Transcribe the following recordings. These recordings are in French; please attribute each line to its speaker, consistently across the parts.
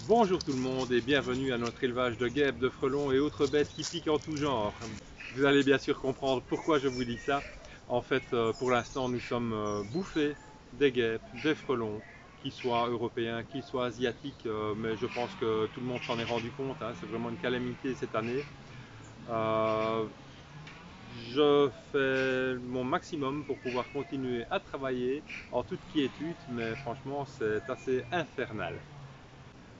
Speaker 1: Bonjour tout le monde et bienvenue à notre élevage de guêpes, de frelons et autres bêtes qui piquent en tout genre. Vous allez bien sûr comprendre pourquoi je vous dis ça. En fait, pour l'instant, nous sommes bouffés des guêpes, des frelons, qu'ils soient européens, qu'ils soient asiatiques, mais je pense que tout le monde s'en est rendu compte, hein, c'est vraiment une calamité cette année. Je fais mon maximum pour pouvoir continuer à travailler en toute quiétude, mais franchement, c'est assez infernal.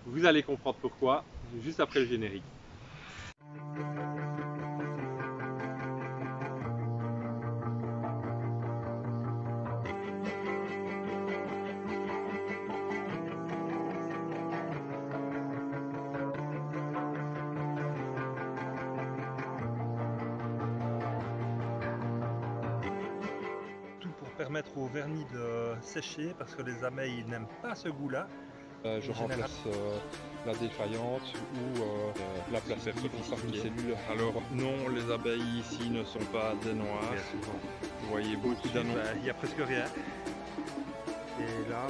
Speaker 1: Vous allez comprendre pourquoi, juste après le générique. Tout pour permettre au vernis de sécher, parce que les abeilles n'aiment pas ce goût-là.
Speaker 2: Je remplace la défaillante ou la place par une cellule. Alors non, les abeilles ici ne sont pas des noires. Vous voyez beaucoup d'annonces.
Speaker 1: Il n'y a presque rien. Et là,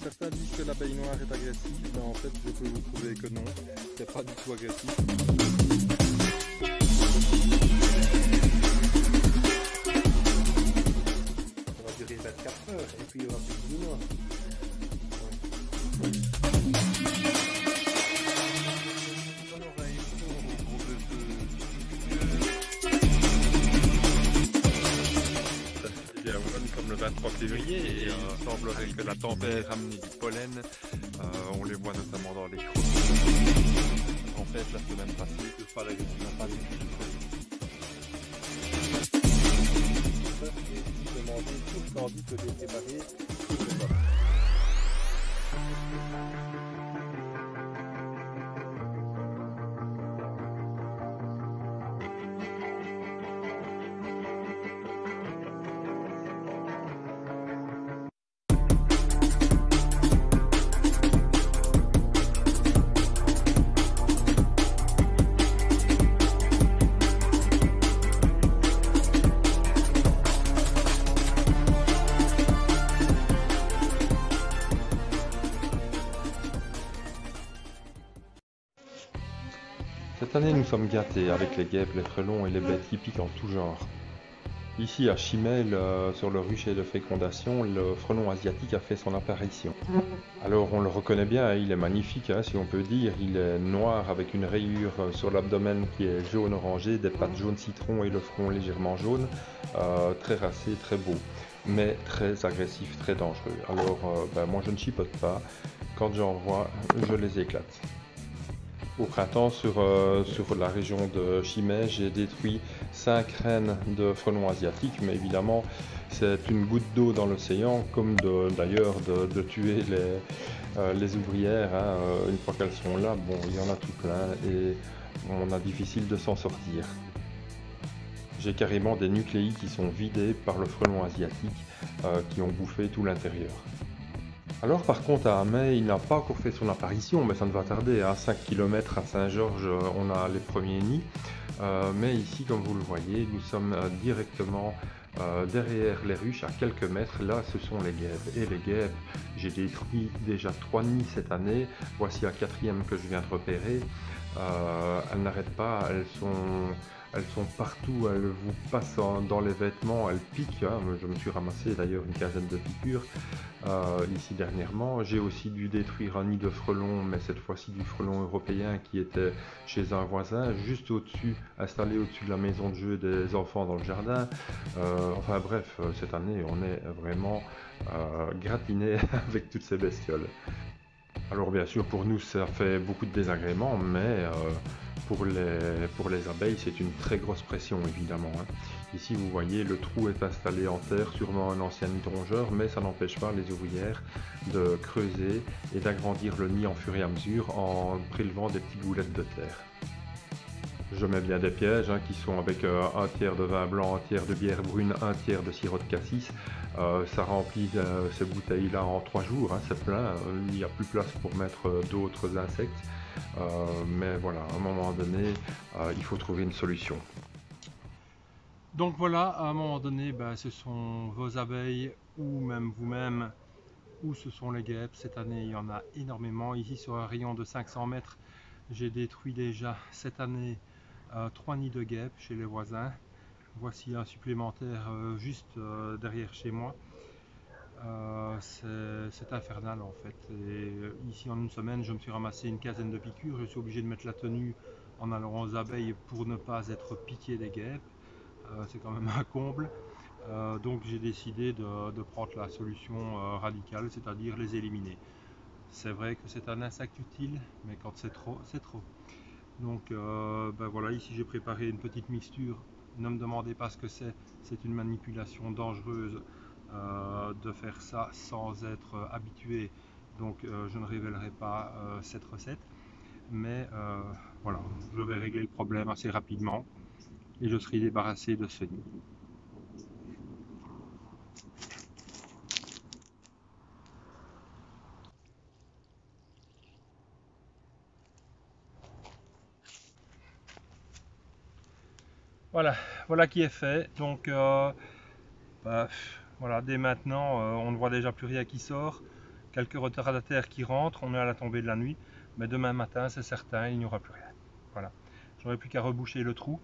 Speaker 2: Certains disent que l'abeille noire est agressive, mais en fait je peux vous prouver que non, c'est pas du tout agressif.
Speaker 1: ça va durer 24 heures et puis il y aura plus de mois.
Speaker 2: Nous sommes le 23 février et il semblerait que la tempête ramené du pollen. On les voit notamment dans les crocs. En fait, la semaine passée, pas l'agressivité, pas du tout.
Speaker 1: Demander tout le candy que j'ai préparé.
Speaker 2: Cette année, nous sommes gâtés avec les guêpes, les frelons et les bêtes qui piquent en tout genre. Ici à Chimel, sur le rucher de fécondation, le frelon asiatique a fait son apparition. Alors on le reconnaît bien, il est magnifique, hein, si on peut dire. Il est noir avec une rayure sur l'abdomen qui est jaune orangé, des pattes jaune citron et le front légèrement jaune. Très racé, très beau, mais très agressif, très dangereux. Alors moi je ne chipote pas, quand j'en vois, je les éclate. Au printemps, sur la région de Chimay, j'ai détruit 5 reines de frelons asiatiques, mais évidemment, c'est une goutte d'eau dans l'océan, comme d'ailleurs de tuer les ouvrières. Hein. Une fois qu'elles sont là, bon, il y en a tout plein et on a difficile de s'en sortir. J'ai carrément des nucléi qui sont vidés par le frelon asiatique qui ont bouffé tout l'intérieur. Alors par contre à Amay, il n'a pas encore fait son apparition, mais ça ne va tarder. À 5 km à Saint-Georges, on a les premiers nids. Mais ici, comme vous le voyez, nous sommes directement derrière les ruches, à quelques mètres. Là, ce sont les guêpes. Et les guêpes, j'ai détruit déjà 3 nids cette année. Voici un 4e que je viens de repérer. Elles n'arrêtent pas, elles sont partout, elles vous passent dans les vêtements, elles piquent. Hein. Je me suis ramassé d'ailleurs une quinzaine de piqûres ici dernièrement. J'ai aussi dû détruire un nid de frelons, mais cette fois-ci du frelon européen qui était chez un voisin, juste au-dessus, installé au-dessus de la maison de jeu des enfants dans le jardin. Enfin bref, cette année on est vraiment gratiné avec toutes ces bestioles. Alors bien sûr pour nous ça fait beaucoup de désagréments, mais pour les abeilles c'est une très grosse pression évidemment. Hein. Ici vous voyez le trou est installé en terre, sûrement un ancien nid rongeur, mais ça n'empêche pas les ouvrières de creuser et d'agrandir le nid en fur et à mesure en prélevant des petites boulettes de terre. Je mets bien des pièges qui sont avec un tiers de vin blanc, un tiers de bière brune, un tiers de sirop de cassis. Ça remplit ces bouteilles-là en 3 jours, c'est plein. Il n'y a plus place pour mettre d'autres insectes. Mais voilà, à un moment donné, il faut trouver une solution.
Speaker 1: Donc voilà, à un moment donné, ce sont vos abeilles ou même vous-même, ou ce sont les guêpes. Cette année, il y en a énormément. Ici, sur un rayon de 500 mètres, j'ai détruit déjà cette année 3 nids de guêpes chez les voisins. Voici un supplémentaire juste derrière chez moi. C'est infernal en fait. Et ici en une semaine, je me suis ramassé une quinzaine de piqûres. Je suis obligé de mettre la tenue en allant aux abeilles pour ne pas être piqué des guêpes. C'est quand même un comble. Donc j'ai décidé de prendre la solution radicale, c'est-à-dire les éliminer. C'est vrai que c'est un insecte utile, mais quand c'est trop, c'est trop. Donc voilà, ici j'ai préparé une petite mixture. Ne me demandez pas ce que c'est une manipulation dangereuse de faire ça sans être habitué. Donc je ne révélerai pas cette recette. Mais voilà, je vais régler le problème assez rapidement et je serai débarrassé de ce nid. Voilà qui est fait. Donc voilà, dès maintenant, on ne voit déjà plus rien qui sort. Quelques retardataires qui rentrent, on est à la tombée de la nuit. Mais demain matin, c'est certain, il n'y aura plus rien. Voilà. J'aurai plus qu'à reboucher le trou,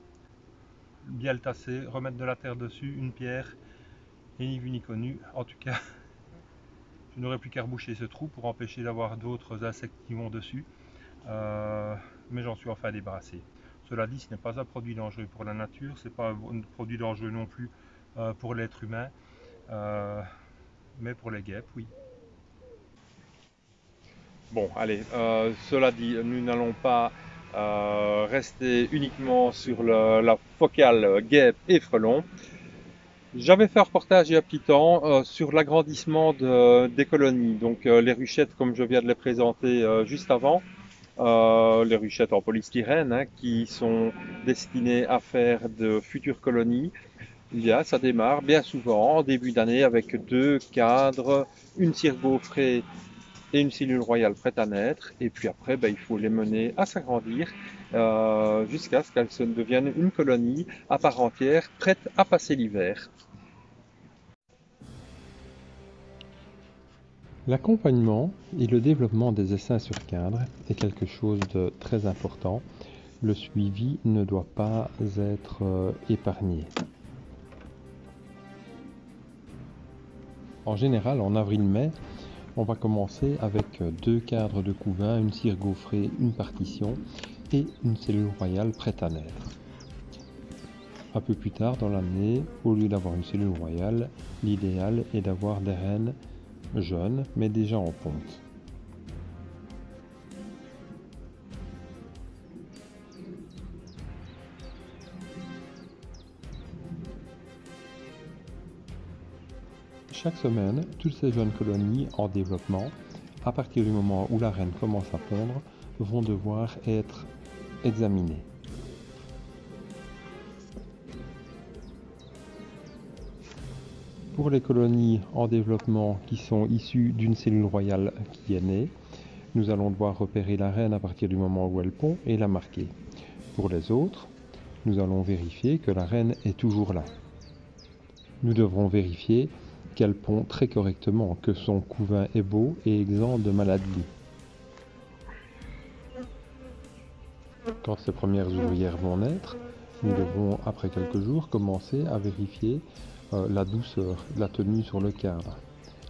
Speaker 1: bien le tasser, remettre de la terre dessus, une pierre, et ni vu ni connu. En tout cas, je n'aurai plus qu'à reboucher ce trou pour empêcher d'avoir d'autres insectes qui vont dessus. Mais j'en suis enfin débarrassé. Cela dit, ce n'est pas un produit dangereux pour la nature, ce n'est pas un produit dangereux non plus pour l'être humain, mais pour les guêpes, oui. Bon, allez, cela dit, nous n'allons pas rester uniquement sur la focale guêpe et frelon. J'avais fait un reportage il y a un petit temps sur l'agrandissement des colonies, donc les ruchettes comme je viens de les présenter juste avant. Les ruchettes en polystyrène qui sont destinées à faire de futures colonies. Bien, ça démarre bien souvent en début d'année avec 2 cadres, une cire gaufrée et une cellule royale prête à naître. Et puis après, il faut les mener à s'agrandir jusqu'à ce qu'elles deviennent une colonie à part entière, prête à passer l'hiver.
Speaker 2: L'accompagnement et le développement des essaims sur cadre est quelque chose de très important. Le suivi ne doit pas être épargné. En général, en avril-mai, on va commencer avec 2 cadres de couvain, une cire gaufrée, une partition et une cellule royale prête à naître. Un peu plus tard dans l'année, au lieu d'avoir une cellule royale, l'idéal est d'avoir des reines jeunes mais déjà en ponte. Chaque semaine, toutes ces jeunes colonies en développement, à partir du moment où la reine commence à pondre, vont devoir être examinées. Pour les colonies en développement qui sont issues d'une cellule royale qui est née, nous allons devoir repérer la reine à partir du moment où elle pond et la marquer. Pour les autres, nous allons vérifier que la reine est toujours là. Nous devrons vérifier qu'elle pond très correctement, que son couvain est beau et exempt de maladies. Quand ces premières ouvrières vont naître, nous devons, après quelques jours, commencer à vérifier la douceur, la tenue sur le cadre,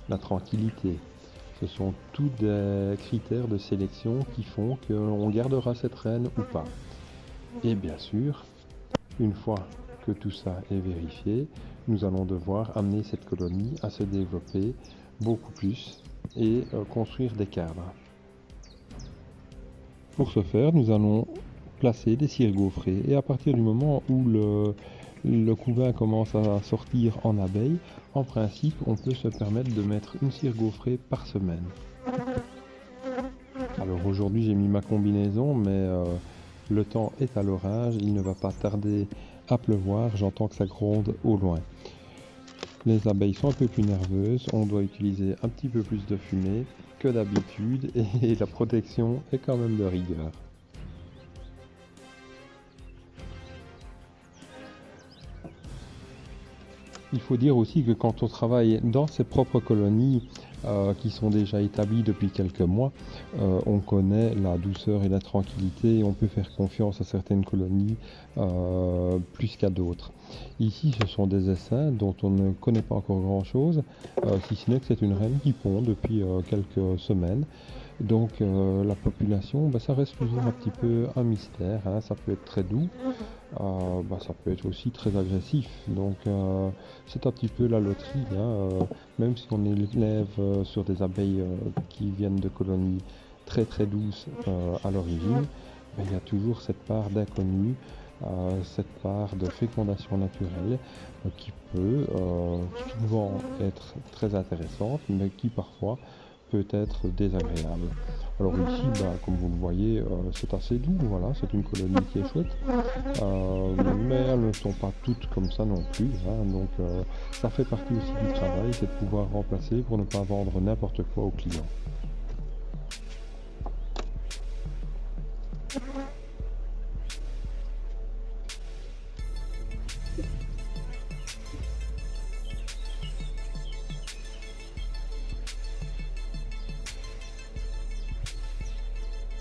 Speaker 2: la tranquillité. Ce sont tous des critères de sélection qui font qu'on gardera cette reine ou pas. Et bien sûr, une fois que tout ça est vérifié, nous allons devoir amener cette colonie à se développer beaucoup plus et construire des cadres. Pour ce faire, nous allons placer des cires gaufrées et à partir du moment où le couvain commence à sortir en abeilles, en principe, on peut se permettre de mettre une cire gaufrée par semaine. Alors aujourd'hui, j'ai mis ma combinaison, mais Le temps est à l'orage, il ne va pas tarder à pleuvoir, j'entends que ça gronde au loin. Les abeilles sont un peu plus nerveuses, on doit utiliser un petit peu plus de fumée que d'habitude et la protection est quand même de rigueur. Il faut dire aussi que quand on travaille dans ses propres colonies qui sont déjà établies depuis quelques mois, on connaît la douceur et la tranquillité et on peut faire confiance à certaines colonies plus qu'à d'autres. Ici, ce sont des essaims dont on ne connaît pas encore grand-chose, si ce n'est que c'est une reine qui pond depuis quelques semaines. Donc la population, ça reste toujours un petit peu un mystère, hein. Ça peut être très doux, ça peut être aussi très agressif. Donc c'est un petit peu la loterie, hein. Même si on élève sur des abeilles qui viennent de colonies très très douces à l'origine, il y a toujours cette part d'inconnu, cette part de fécondation naturelle qui peut souvent être très intéressante, mais qui parfois peut être désagréable. Alors ici, comme vous le voyez, c'est assez doux, voilà, c'est une colonie qui est chouette, mais elles ne sont pas toutes comme ça non plus, hein, donc ça fait partie aussi du travail, c'est de pouvoir remplacer pour ne pas vendre n'importe quoi aux clients.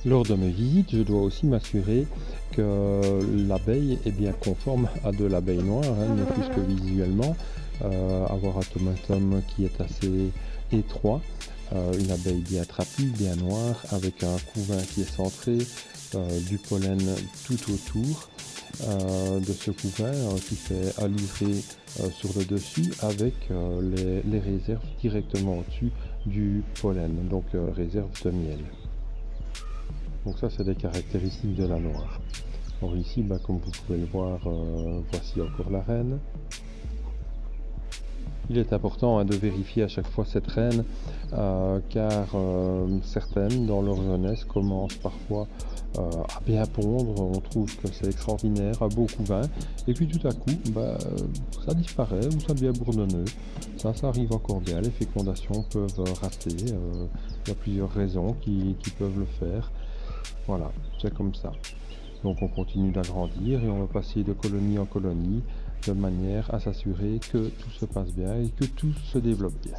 Speaker 2: Lors de mes visites, je dois aussi m'assurer que l'abeille est bien conforme à de l'abeille noire, hein, ne plus que visuellement. Avoir un tomatum qui est assez étroit, une abeille bien trapue, bien noire, avec un couvain qui est centré, du pollen tout autour de ce couvain qui fait alurer sur le dessus avec les réserves directement au-dessus du pollen, donc réserve de miel. Donc ça, c'est des caractéristiques de la noire. Alors ici, comme vous pouvez le voir, voici encore la reine. Il est important de vérifier à chaque fois cette reine, car certaines, dans leur jeunesse, commencent parfois à bien pondre. On trouve que c'est extraordinaire, un beau couvain, et puis tout à coup, ça disparaît ou ça devient bourdonneux. Ça arrive encore bien. Les fécondations peuvent rater. Il y a plusieurs raisons qui peuvent le faire. Voilà, c'est comme ça. Donc on continue d'agrandir et on va passer de colonie en colonie de manière à s'assurer que tout se passe bien et que tout se développe bien.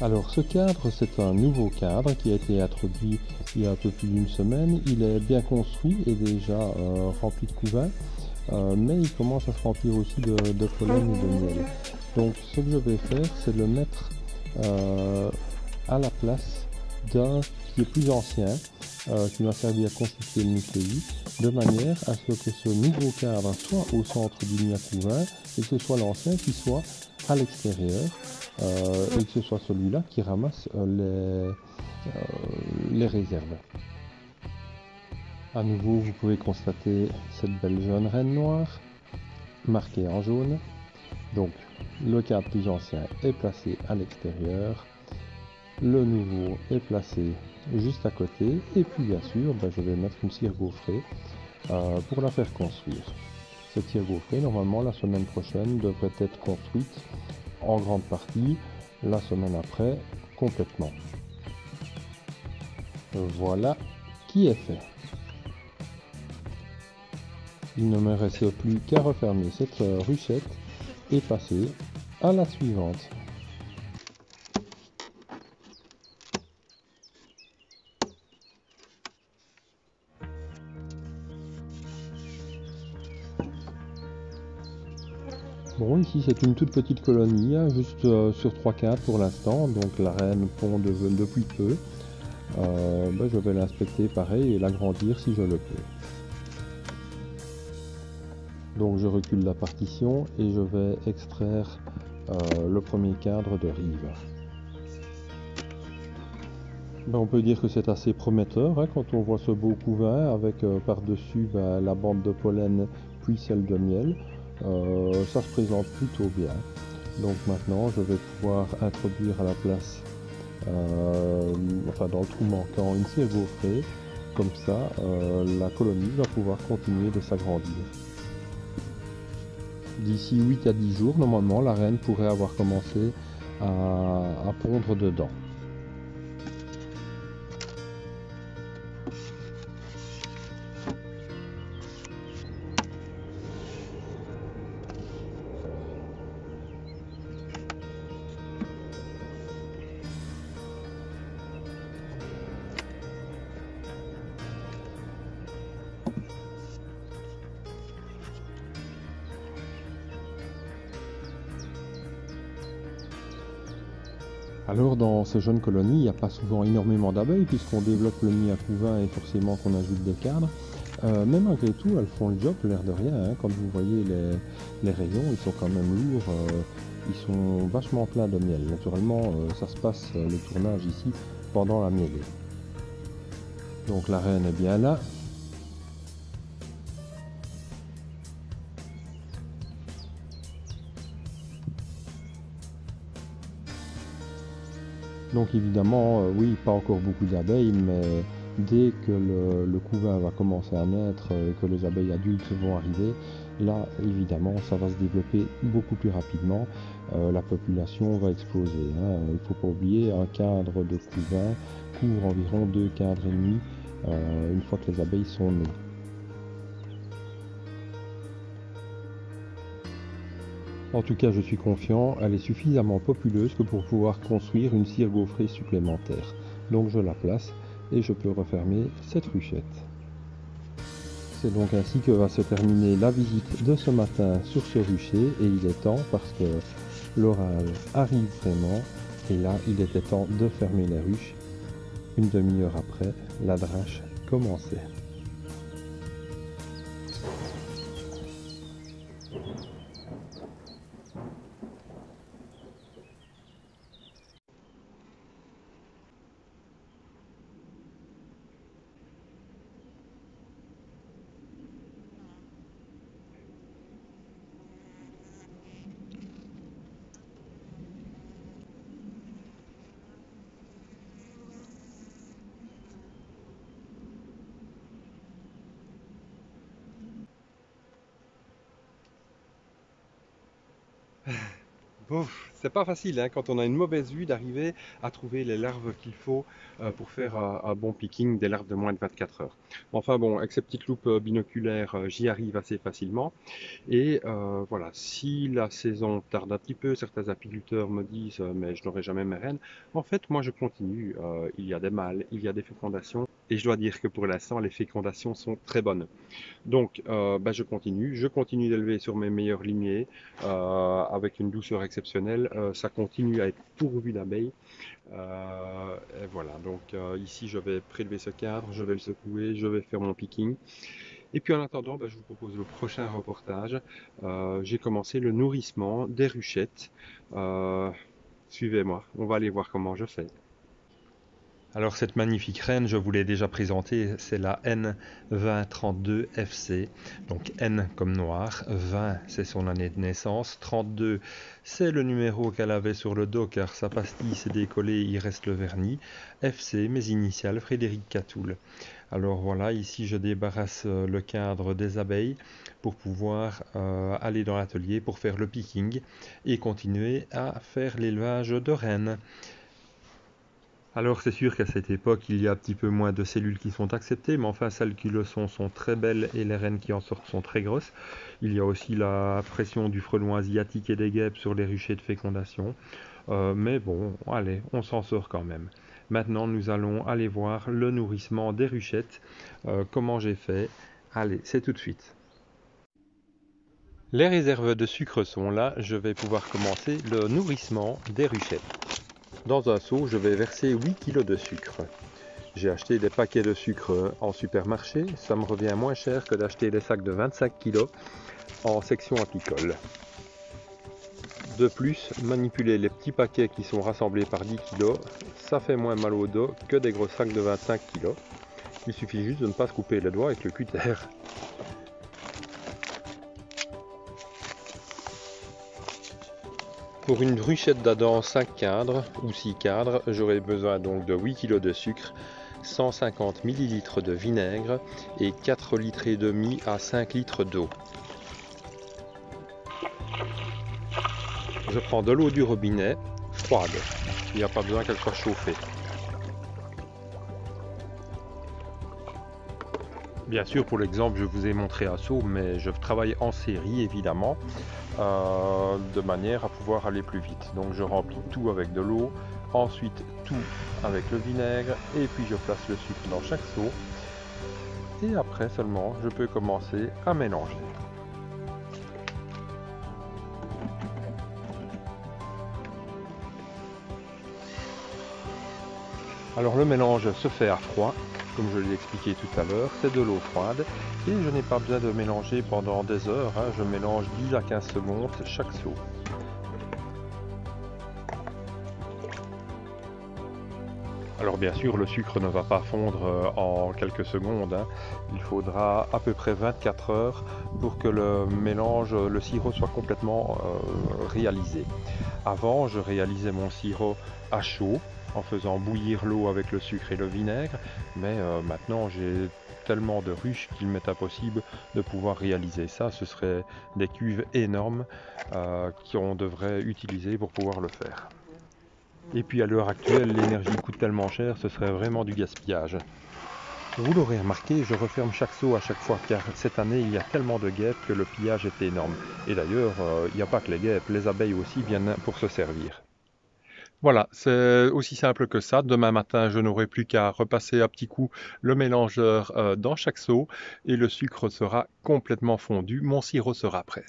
Speaker 2: Alors ce cadre, c'est un nouveau cadre qui a été introduit il y a un peu plus d'une semaine. Il est bien construit et déjà rempli de couvains, mais il commence à se remplir aussi de pollen et de miel. Donc ce que je vais faire, c'est le mettre à la place d'un qui est plus ancien, qui m'a servi à constituer le nucléus, de manière à ce que ce nouveau cadre soit au centre du nid à couvain et que ce soit l'ancien qui soit à l'extérieur. Et que ce soit celui-là qui ramasse les réserves. À nouveau, vous pouvez constater cette belle jeune reine noire, marquée en jaune. Donc, le cadre plus ancien est placé à l'extérieur, le nouveau est placé juste à côté, et puis bien sûr, je vais mettre une cire gaufrée pour la faire construire. Cette cire gaufrée, normalement, la semaine prochaine, devrait être construite en grande partie, la semaine après, complètement. Voilà qui est fait. Il ne me reste plus qu'à refermer cette ruchette et passer à la suivante. Bon, ici c'est une toute petite colonie, hein, juste sur 3 cadres pour l'instant, donc la reine pond depuis peu. Je vais l'inspecter pareil et l'agrandir si je le peux. Donc je recule la partition et je vais extraire le premier cadre de rive. On peut dire que c'est assez prometteur hein, quand on voit ce beau couvain avec par-dessus la bande de pollen puis celle de miel. Ça se présente plutôt bien. Donc maintenant je vais pouvoir introduire à la place, dans le trou manquant, une cire gaufrée. Comme ça la colonie va pouvoir continuer de s'agrandir. D'ici 8 à 10 jours, normalement la reine pourrait avoir commencé à pondre dedans. Alors dans ces jeunes colonies, il n'y a pas souvent énormément d'abeilles puisqu'on développe le nid à couvain et forcément qu'on ajoute des cadres. Mais malgré tout, elles font le job, l'air de rien. Hein. Quand vous voyez les rayons, ils sont quand même lourds, ils sont vachement pleins de miel. Naturellement, ça se passe le tournage ici pendant la mielée. Donc la reine est bien là. Donc évidemment, oui, pas encore beaucoup d'abeilles, mais dès que le couvain va commencer à naître et que les abeilles adultes vont arriver, là évidemment ça va se développer beaucoup plus rapidement, la population va exploser. Hein. Il ne faut pas oublier, un cadre de couvain couvre environ 2 cadres et demi une fois que les abeilles sont nées. En tout cas, je suis confiant, elle est suffisamment populeuse que pour pouvoir construire une cire gaufrée supplémentaire. Donc je la place et je peux refermer cette ruchette. C'est donc ainsi que va se terminer la visite de ce matin sur ce rucher et il est temps parce que l'orage arrive vraiment et là il était temps de fermer les ruches. Une demi-heure après, la drache commençait. Bon, c'est pas facile hein, quand on a une mauvaise vue d'arriver à trouver les larves qu'il faut pour faire un bon picking des larves de moins de 24 heures. Enfin bon, avec ces petites loupes binoculaires, j'y arrive assez facilement. Et voilà, si la saison tarde un petit peu, certains apiculteurs me disent mais je n'aurai jamais mes reines. En fait, moi je continue. Il y a des mâles, il y a des fécondations. Et je dois dire que pour l'instant, les fécondations sont très bonnes. Donc, je continue d'élever sur mes meilleures lignées avec une douceur exceptionnelle. Ça continue à être pourvu d'abeilles. Et voilà, donc ici je vais prélever ce cadre, je vais le secouer, je vais faire mon picking. Et puis en attendant, je vous propose le prochain reportage. J'ai commencé le nourrissement des ruchettes. Suivez-moi, on va aller voir comment je fais. Alors cette magnifique reine, je vous l'ai déjà présentée, c'est la N2032 FC. Donc N comme noir, 20 c'est son année de naissance, 32 c'est le numéro qu'elle avait sur le dos car sa pastille s'est décollée, il reste le vernis. FC, mes initiales, Frédéric Catoul. Alors voilà, ici je débarrasse le cadre des abeilles pour pouvoir aller dans l'atelier pour faire le picking et continuer à faire l'élevage de reines. Alors c'est sûr qu'à cette époque, il y a un petit peu moins de cellules qui sont acceptées, mais enfin celles qui le sont très belles et les reines qui en sortent sont très grosses. Il y a aussi la pression du frelon asiatique et des guêpes sur les ruchers de fécondation. Mais bon, allez, on s'en sort quand même. Maintenant, nous allons aller voir le nourrissement des ruchettes, comment j'ai fait. Allez, c'est tout de suite. Les réserves de sucre sont là, je vais pouvoir commencer le nourrissement des ruchettes. Dans un seau, je vais verser 8 kg de sucre. J'ai acheté des paquets de sucre en supermarché. Ça me revient moins cher que d'acheter des sacs de 25 kg en section apicole. De plus, manipuler les petits paquets qui sont rassemblés par 10 kg, ça fait moins mal au dos que des gros sacs de 25 kg. Il suffit juste de ne pas se couper les doigts avec le cutter. Pour une ruchette d'Adam 5 cadres ou 6 cadres, j'aurai besoin donc de 8 kg de sucre, 150 ml de vinaigre et 4,5 litres à 5 litres d'eau. Je prends de l'eau du robinet, froide, il n'y a pas besoin qu'elle soit chauffée. Bien sûr, pour l'exemple, je vous ai montré à seau, mais je travaille en série évidemment, de manière à pouvoir aller plus vite. Donc je remplis tout avec de l'eau, ensuite tout avec le vinaigre, et puis je place le sucre dans chaque seau. Et après seulement, je peux commencer à mélanger. Alors le mélange se fait à froid, comme je l'ai expliqué tout à l'heure, c'est de l'eau froide et je n'ai pas besoin de mélanger pendant des heures, je mélange 10 à 15 secondes chaque seau. Alors bien sûr, le sucre ne va pas fondre en quelques secondes, il faudra à peu près 24 heures pour que le mélange, le sirop soit complètement réalisé. Avant, je réalisais mon sirop à chaud, en faisant bouillir l'eau avec le sucre et le vinaigre, mais maintenant j'ai tellement de ruches qu'il m'est impossible de pouvoir réaliser ça. Ce serait des cuves énormes qu'on devrait utiliser pour pouvoir le faire. Et puis à l'heure actuelle, l'énergie coûte tellement cher, ce serait vraiment du gaspillage. Vous l'aurez remarqué, je referme chaque seau à chaque fois, car cette année il y a tellement de guêpes que le pillage est énorme. Et d'ailleurs, il n'y a pas que les guêpes, les abeilles aussi viennent pour se servir. Voilà, c'est aussi simple que ça. Demain matin, je n'aurai plus qu'à repasser à petit coup le mélangeur dans chaque seau et le sucre sera complètement fondu. Mon sirop sera prêt.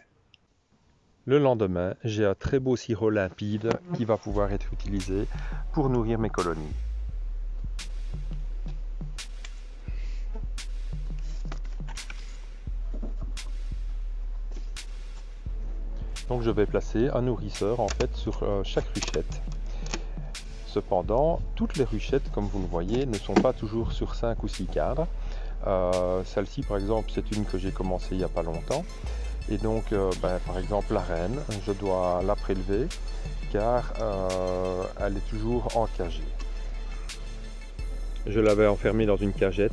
Speaker 2: Le lendemain, j'ai un très beau sirop limpide qui va pouvoir être utilisé pour nourrir mes colonies. Donc je vais placer un nourrisseur en fait sur chaque ruchette. Cependant, toutes les ruchettes, comme vous le voyez, ne sont pas toujours sur 5 ou 6 cadres. Celle-ci, par exemple, c'est une que j'ai commencé il n'y a pas longtemps. Et donc, par exemple, la reine, je dois la prélever car elle est toujours encagée. Je l'avais enfermée dans une cagette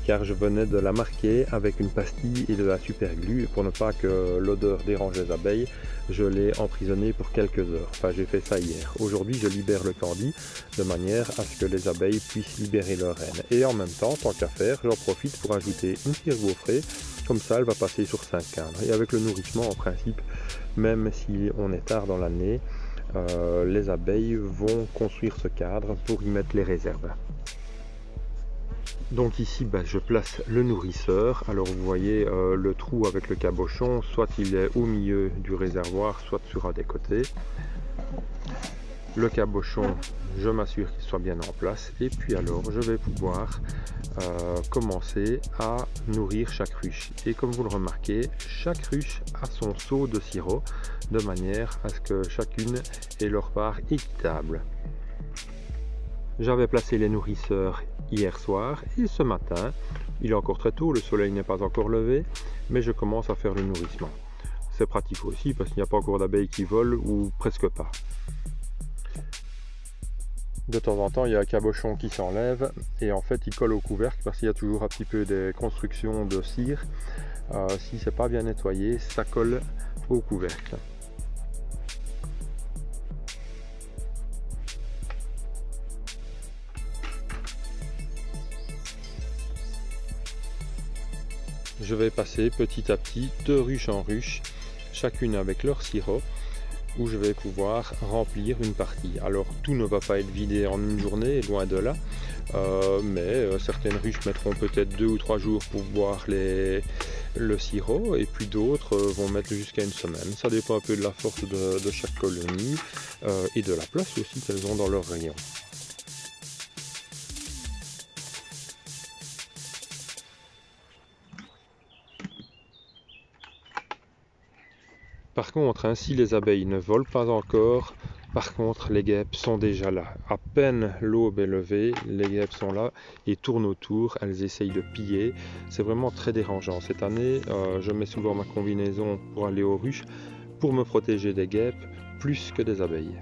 Speaker 2: car je venais de la marquer avec une pastille et de la superglue. Pour ne pas que l'odeur dérange les abeilles, je l'ai emprisonnée pour quelques heures. Enfin, j'ai fait ça hier. Aujourd'hui, je libère le candy de manière à ce que les abeilles puissent libérer leurs reines. Et en même temps, tant qu'à faire, j'en profite pour ajouter une cire gaufrée. Comme ça, elle va passer sur 5 cadres. Et avec le nourrissement, en principe, même si on est tard dans l'année, les abeilles vont construire ce cadre pour y mettre les réserves. Donc ici, je place le nourrisseur. Alors vous voyez le trou avec le cabochon, soit il est au milieu du réservoir, soit sur un des côtés. Le cabochon, je m'assure qu'il soit bien en place. Et puis alors, je vais pouvoir commencer à nourrir chaque ruche. Et comme vous le remarquez, chaque ruche a son seau de sirop, de manière à ce que chacune ait leur part équitable. J'avais placé les nourrisseurs hier soir et ce matin, il est encore très tôt, le soleil n'est pas encore levé, mais je commence à faire le nourrissement. C'est pratique aussi parce qu'il n'y a pas encore d'abeilles qui volent ou presque pas. De temps en temps, il y a un cabochon qui s'enlève et en fait il colle au couvercle parce qu'il y a toujours un petit peu des constructions de cire. Si c'est pas bien nettoyé, ça colle au couvercle. Je vais passer petit à petit de ruche en ruche, chacune avec leur sirop, où je vais pouvoir remplir une partie. Alors tout ne va pas être vidé en une journée, loin de là, mais certaines ruches mettront peut-être 2 ou 3 jours pour boire le sirop, et puis d'autres vont mettre jusqu'à une semaine. Ça dépend un peu de la force de chaque colonie et de la place aussi qu'elles ont dans leur rayon. Par contre, ainsi les abeilles ne volent pas encore. Par contre, les guêpes sont déjà là. À peine l'aube est levée, les guêpes sont là et tournent autour. Elles essayent de piller. C'est vraiment très dérangeant. Cette année, je mets souvent ma combinaison pour aller aux ruches pour me protéger des guêpes plus que des abeilles.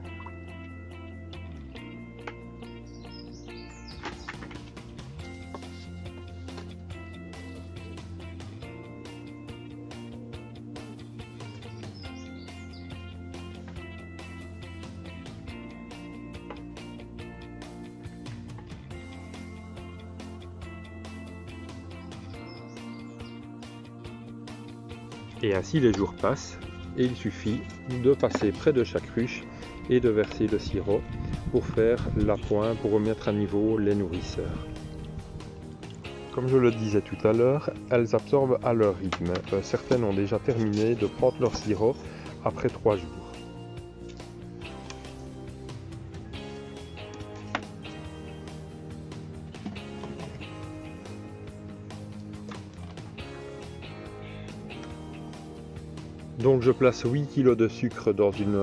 Speaker 2: Et ainsi les jours passent et il suffit de passer près de chaque ruche et de verser le sirop pour faire l'appoint, pour remettre à niveau les nourrisseurs. Comme je le disais tout à l'heure, elles absorbent à leur rythme. Certaines ont déjà terminé de prendre leur sirop après 3 jours. Donc je place 8 kg de sucre dans une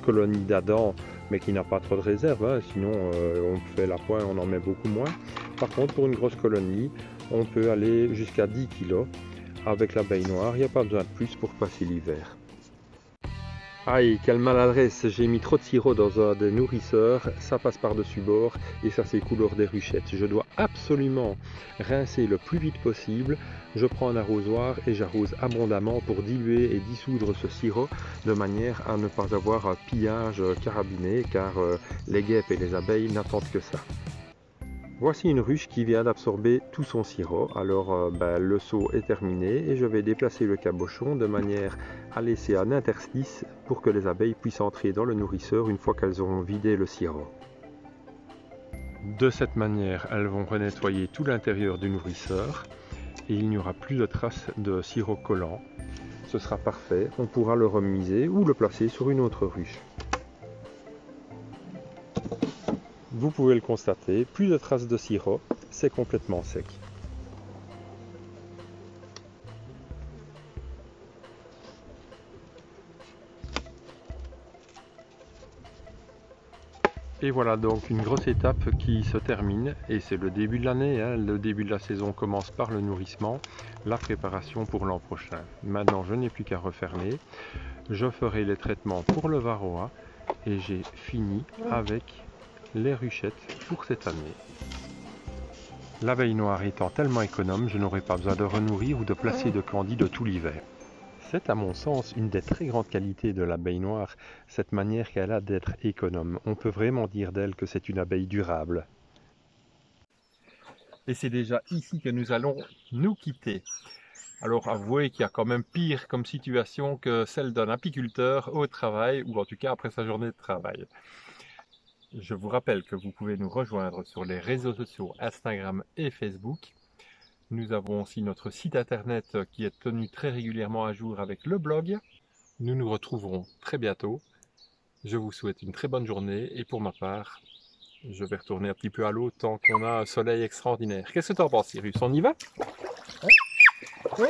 Speaker 2: colonie d'Adam, mais qui n'a pas trop de réserve, hein. Sinon on fait l'appoint, on en met beaucoup moins. Par contre pour une grosse colonie, on peut aller jusqu'à 10 kg. Avec l'abeille noire, il n'y a pas besoin de plus pour passer l'hiver. Aïe, quelle maladresse, j'ai mis trop de sirop dans un des nourrisseurs, ça passe par-dessus bord et ça s'écoule hors des ruchettes. Je dois absolument rincer le plus vite possible. Je prends un arrosoir et j'arrose abondamment pour diluer et dissoudre ce sirop de manière à ne pas avoir un pillage carabiné car les guêpes et les abeilles n'attendent que ça. Voici une ruche qui vient d'absorber tout son sirop, alors le seau est terminé et je vais déplacer le cabochon de manière à laisser un interstice pour que les abeilles puissent entrer dans le nourrisseur une fois qu'elles auront vidé le sirop. De cette manière, elles vont renettoyer tout l'intérieur du nourrisseur et il n'y aura plus de traces de sirop collant. Ce sera parfait, on pourra le remiser ou le placer sur une autre ruche. Vous pouvez le constater, plus de traces de sirop, c'est complètement sec. Et voilà donc une grosse étape qui se termine et c'est le début de l'année, hein. Le début de la saison commence par le nourrissement, la préparation pour l'an prochain. Maintenant je n'ai plus qu'à refermer, je ferai les traitements pour le varroa et j'ai fini avec les ruchettes pour cette année. L'abeille noire étant tellement économe, je n'aurai pas besoin de renourrir ou de placer de candide tout l'hiver. C'est à mon sens une des très grandes qualités de l'abeille noire, cette manière qu'elle a d'être économe. On peut vraiment dire d'elle que c'est une abeille durable. Et c'est déjà ici que nous allons nous quitter. Alors avouez qu'il y a quand même pire comme situation que celle d'un apiculteur au travail, ou en tout cas après sa journée de travail. Je vous rappelle que vous pouvez nous rejoindre sur les réseaux sociaux Instagram et Facebook. Nous avons aussi notre site internet qui est tenu très régulièrement à jour avec le blog. Nous nous retrouverons très bientôt. Je vous souhaite une très bonne journée et pour ma part, je vais retourner un petit peu à l'eau tant qu'on a un soleil extraordinaire. Qu'est-ce que tu en penses, Cyrus? On y va? Oui.